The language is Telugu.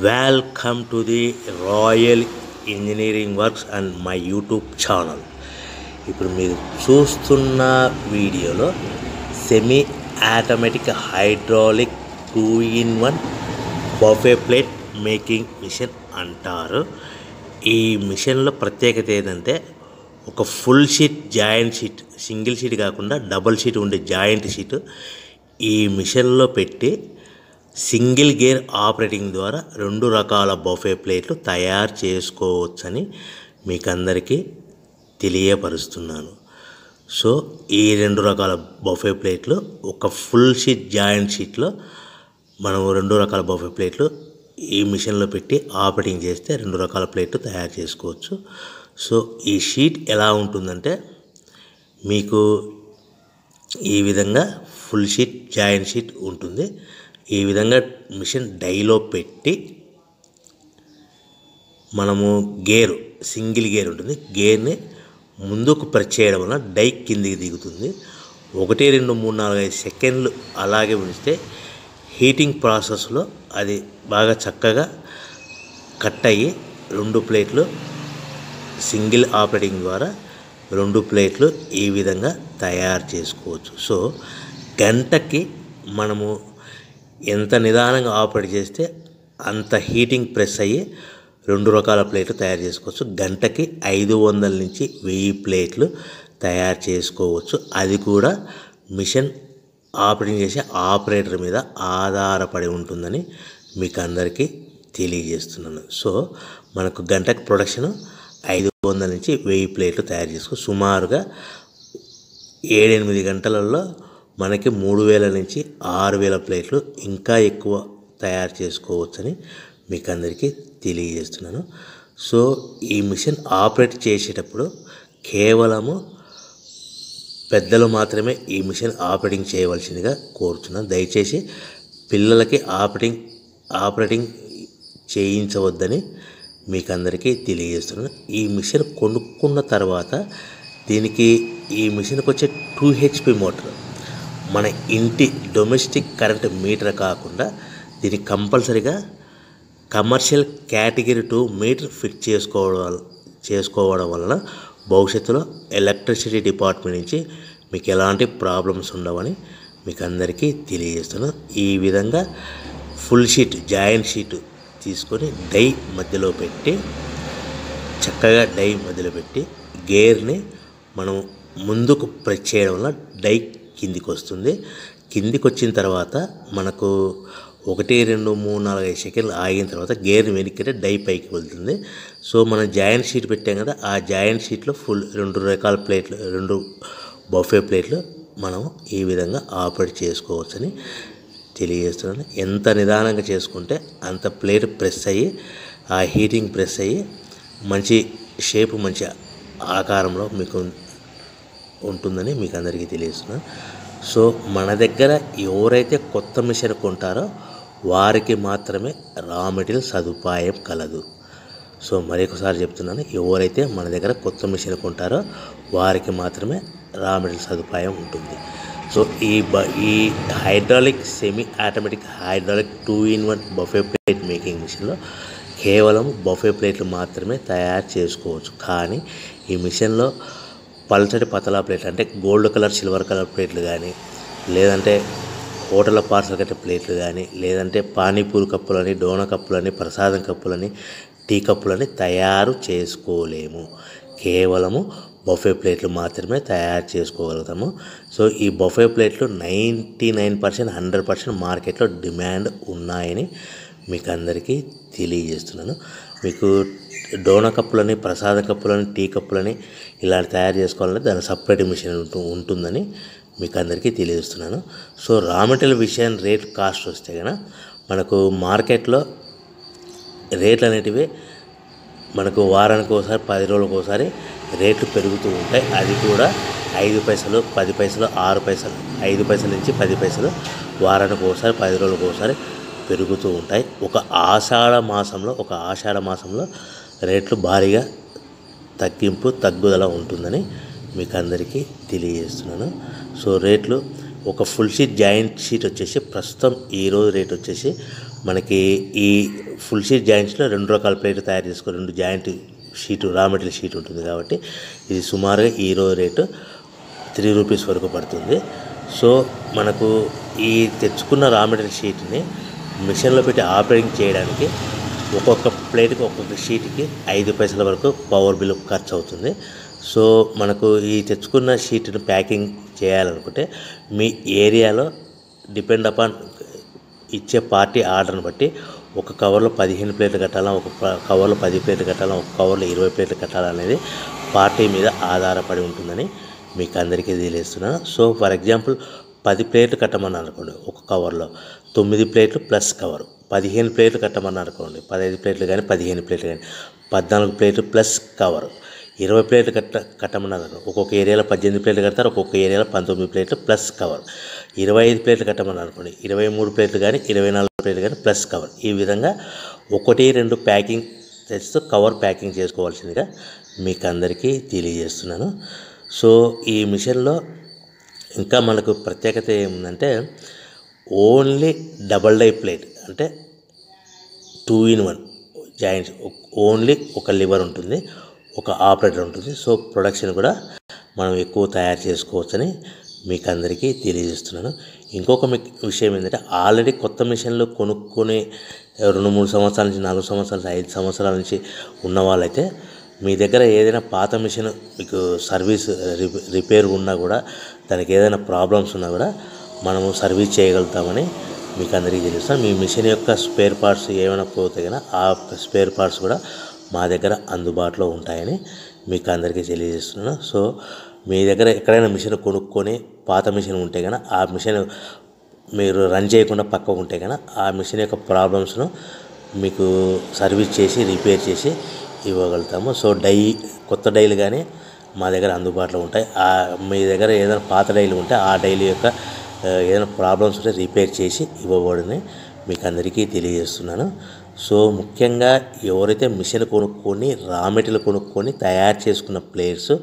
Welcome to the Royal Engineering Works and my YouTube channel. ఇప్పుడు మీరు చూస్తున్న వీడియోలో semi automatic hydraulic 2-in-1 buffet plate making machine అంటారు. ఈ మిషన్లో ప్రత్యేకత ఏంటంటే ఒక full sheet joint sheet, single sheet కాకుండా డబుల్ షీట్ ఉండే జాయింట్ షీట్ ఈ మిషన్లో పెట్టి సింగిల్ గేర్ ఆపరేటింగ్ ద్వారా 2 రకాల బఫే ప్లేట్లు తయారు చేసుకోవచ్చని మీకు అందరికీ తెలియపరుస్తున్నాను. సో ఈ 2 రకాల బఫే ప్లేట్లు ఒక ఫుల్ షీట్ జాయింట్ షీట్లో మనం 2 రకాల బఫే ప్లేట్లు ఈ మిషన్లో పెట్టి ఆపరేటింగ్ చేస్తే 2 రకాల ప్లేట్లు తయారు చేసుకోవచ్చు. సో ఈ షీట్ ఎలా ఉంటుందంటే మీకు ఈ విధంగా ఫుల్ షీట్ జాయింట్ షీట్ ఉంటుంది. ఈ విధంగా మిషన్ డైలో పెట్టి మనము గేరు సింగిల్ గేర్ ఉంటుంది, గేర్ని ముందుకు ప్రెస్ చేయడం వల్ల డై కిందికి దిగుతుంది. 1 2 3 4 5 సెకండ్లు అలాగే ఉంచితే హీటింగ్ ప్రాసెస్లో అది బాగా చక్కగా కట్ అయ్యి 2 ప్లేట్లు సింగిల్ ఆపరేటింగ్ ద్వారా 2 ప్లేట్లు ఈ విధంగా తయారు చేసుకోవచ్చు. సో గంటకి మనము ఎంత నిదానంగా ఆపరేట్ చేస్తే అంత హీటింగ్ ప్రెస్ అయ్యి 2 రకాల ప్లేట్లు తయారు చేసుకోవచ్చు. గంటకి 500 నుంచి 1000 ప్లేట్లు తయారు చేసుకోవచ్చు. అది కూడా మిషన్ ఆపరేటింగ్ చేసే ఆపరేటర్ మీద ఆధారపడి ఉంటుందని మీకు అందరికీ తెలియజేస్తున్నాను. సో మనకు గంటకి ప్రొడక్షన్ 500 నుంచి 1000 ప్లేట్లు తయారు చేసుకో సుమారుగా 7-8 గంటలలో మనకి 3000 నుంచి 6000 ప్లేట్లు ఇంకా ఎక్కువ తయారు చేసుకోవచ్చని మీకు అందరికీ తెలియజేస్తున్నాను. సో ఈ మిషన్ ఆపరేట్ చేసేటప్పుడు కేవలము పెద్దలు మాత్రమే ఈ మిషన్ ఆపరేటింగ్ చేయవలసిందిగా కోరుతున్నాను. దయచేసి పిల్లలకి ఆపరేటింగ్ చేయించవద్దని మీకు అందరికీ తెలియజేస్తున్నాను. ఈ మిషన్ కొనుక్కున్న తర్వాత దీనికి ఈ మిషన్కి వచ్చే 2 HP మోటార్, మన ఇంటి డొమెస్టిక్ కరెంట్ మీటర్ కాకుండా దీనికి కంపల్సరీగా కమర్షియల్ కేటగిరీ 2 మీటర్ ఫిట్ చేసుకోవడం వలన భవిష్యత్తులో ఎలక్ట్రిసిటీ డిపార్ట్మెంట్ నుంచి మీకు ఎలాంటి ప్రాబ్లమ్స్ ఉండవని మీకు అందరికీ తెలియజేస్తున్నాను. ఈ విధంగా ఫుల్ షీట్ జాయింట్ షీట్ తీసుకొని డై మధ్యలో పెట్టి చక్కగా డై మధ్యలో పెట్టి గేర్ని మనం ముందుకు ప్రెస్ చేయడం వల్ల డై కిందికి వస్తుంది. కిందికి వచ్చిన తర్వాత మనకు 1 2 3 4 5 సెకండ్లు ఆగిన తర్వాత గేర్ని వెనక్కి డై పైకి వెళ్తుంది. సో మనం జాయింట్ షీట్ పెట్టాం కదా, ఆ జాయింట్ షీట్లో ఫుల్ 2 రకాల ప్లేట్లు 2 బఫే ప్లేట్లు మనం ఈ విధంగా ఆపరేట్ చేసుకోవచ్చని తెలియజేస్తున్నాను. ఎంత నిదానంగా చేసుకుంటే అంత ప్లేట్ ప్రెస్ అయ్యి ఆ హీటింగ్ ప్రెస్ అయ్యి మంచి షేపు మంచి ఆకారంలో మీకు ఉంటుందని మీకు అందరికీ తెలియజేస్తున్నాను. సో మన దగ్గర ఎవరైతే కొత్త మిషన్ కొంటారో వారికి మాత్రమే రా మెటీరియల్ సదుపాయం కలదు. సో మరొకసారి చెప్తున్నాను, ఎవరైతే మన దగ్గర కొత్త మిషన్ కొంటారో వారికి మాత్రమే రా మెటీరియల్ సదుపాయం ఉంటుంది. సో ఈ hydraulic semi automatic hydraulic 2-in-1 buffet plate making మిషన్లో కేవలం బఫే ప్లేట్లు మాత్రమే తయారు చేసుకోవచ్చు. కానీ ఈ మిషన్లో పల్చటి పతలా ప్లేట్లు అంటే గోల్డ్ కలర్ సిల్వర్ కలర్ ప్లేట్లు కానీ, లేదంటే హోటల్ పార్సల్ కట్టే ప్లేట్లు కానీ, లేదంటే పానీపూరి కప్పులని, డోనా కప్పులని, ప్రసాదం కప్పులని, టీ కప్పులని తయారు చేసుకోలేము. కేవలము బఫే ప్లేట్లు మాత్రమే తయారు చేసుకోగలుగుతాము. సో ఈ బఫే ప్లేట్లు 99% 100% మార్కెట్లో డిమాండ్ ఉన్నాయని మీకు అందరికీ తెలియజేస్తున్నాను. మీకు డోనా కప్పులని, ప్రసాద కప్పులని, టీ కప్పులని ఇలా తయారు చేసుకోవాలంటే దాని సపరేట్ మిషన్ ఉంటుందని మీకు అందరికీ తెలియజేస్తున్నాను. సో రా మెటీరియల్ విషయం రేట్ కాస్ట్ వస్తే కనుక మనకు మార్కెట్లో రేట్లు అనేటివి మనకు వారానికి ఒకసారి 10 రోజులకు ఒకసారి రేట్లు పెరుగుతూ ఉంటాయి. అది కూడా 5 పైసలు 10 పైసలు 6 పైసలు 5 పైసల నుంచి 10 పైసలు వారానికి ఒకసారి 10 రోజులకు ఒకసారి పెరుగుతూ ఉంటాయి. ఒక ఆషాఢ మాసంలో రేట్లు భారీగా తగ్గుదల ఉంటుందని మీకు అందరికీ తెలియజేస్తున్నాను. సో రేట్లు ఒక ఫుల్ షీట్ జాయింట్ షీట్ వచ్చేసి ప్రస్తుతం ఈరోజు రేట్ వచ్చేసి మనకి ఈ ఫుల్ షీట్ జాయింట్స్లో 2 రకాల ప్లేట్లు తయారు చేసుకో, 2 joint sheet raw material sheet ఉంటుంది కాబట్టి ఇది సుమారుగా ఈరోజు రేటు 3 రూపీస్ వరకు పడుతుంది. సో మనకు ఈ తెచ్చుకున్న రా మెటీరియల్ షీట్ని మిషన్లో పెట్టి ఆపరేటింగ్ చేయడానికి ఒక్కొక్క ప్లేట్కి ఒక్కొక్క షీట్కి 5 పైసల వరకు పవర్ బిల్ ఖర్చు అవుతుంది. సో మనకు ఈ తెచ్చుకున్న షీట్ని ప్యాకింగ్ చేయాలనుకుంటే మీ ఏరియాలో డిపెండ్ అపాన్ ఇచ్చే పార్టీ ఆర్డర్ని బట్టి ఒక కవర్లో 15 ప్లేట్లు కట్టాలా, ఒక కవర్లో 10 ప్లేట్లు కట్టాలా, ఒక కవర్లో 20 ప్లేట్లు కట్టాలనేది పార్టీ మీద ఆధారపడి ఉంటుందని మీకు అందరికీ తెలియజేస్తున్నాను. సో ఫర్ ఎగ్జాంపుల్ 10 ప్లేట్లు కట్టమన్నారు అనుకోండి, ఒక కవర్లో 9 ప్లేట్లు ప్లస్ కవరు. 15 ప్లేట్లు కట్టమన్నారు అనుకోండి, 15 ప్లేట్లు కానీ 15 ప్లేట్లు కానీ 14 ప్లేట్లు ప్లస్ కవరు. 20 ప్లేట్లు కట్టమన్నారు, ఒక్కొక్క ఏరియాలో 18 ప్లేట్లు కడతారు, ఒక్కొక్క ఏరియాలో 19 ప్లేట్లు ప్లస్ కవర్. 25 ప్లేట్లు కట్టమన్నారు అనుకోండి, 23 ప్లేట్లు కానీ 24 ప్లేట్లు కానీ ప్లస్ కవర్. ఈ విధంగా 1-2 ప్యాకింగ్ తెస్తూ కవర్ ప్యాకింగ్ చేసుకోవాల్సిందిగా మీకు అందరికీ తెలియజేస్తున్నాను. సో ఈ మిషన్లో ఇంకా మనకు ప్రత్యేకత ఏముందంటే ఓన్లీ డబల్ డై ప్లేట్, అంటే 2-in-1 జాయింట్స్, ఓన్లీ ఒక లివర్ ఉంటుంది, ఒక ఆపరేటర్ ఉంటుంది. సో ప్రొడక్షన్ కూడా మనం ఎక్కువ తయారు చేసుకోవచ్చని మీకు అందరికీ తెలియజేస్తున్నాను. ఇంకొక విషయం ఏంటంటే ఆల్రెడీ కొత్త మిషన్లు కొనుక్కొని 2-3 సంవత్సరాల నుంచి 4 సంవత్సరాల నుంచి 5 సంవత్సరాల నుంచి ఉన్న వాళ్ళైతే మీ దగ్గర ఏదైనా పాత మిషన్ మీకు సర్వీస్ రిపేర్ ఉన్నా కూడా, దానికి ఏదైనా ప్రాబ్లమ్స్ ఉన్నా కూడా మనము సర్వీస్ చేయగలుగుతామని మీకు అందరికీ తెలుస్తాను. మీ మిషన్ యొక్క స్పేర్ పార్ట్స్ ఏమైనా పోతే కనుక ఆ స్పేర్ పార్ట్స్ కూడా మా దగ్గర అందుబాటులో ఉంటాయని మీకు అందరికీ తెలియజేస్తున్నాను. సో మీ దగ్గర ఎక్కడైనా మిషన్ కొనుక్కొని పాత మిషన్ ఉంటే కనుక ఆ మిషన్ మీరు రన్ చేయకుండా పక్కకు ఉంటే కనుక ఆ మిషన్ యొక్క ప్రాబ్లమ్స్ను మీకు సర్వీస్ చేసి రిపేర్ చేసి ఇవ్వగలుగుతాము. సో కొత్త డైలు కానీ మా దగ్గర అందుబాటులో ఉంటాయి. మీ దగ్గర ఏదైనా పాత డైలు ఉంటే ఆ డైలు యొక్క ఏదైనా ప్రాబ్లమ్స్ ఉంటే రిపేర్ చేసి ఇవ్వబడని మీకు అందరికీ తెలియజేస్తున్నాను. సో ముఖ్యంగా ఎవరైతే మిషన్ కొనుక్కొని రా మెటీరియల్ కొనుక్కొని తయారు చేసుకున్న ప్లేయర్స్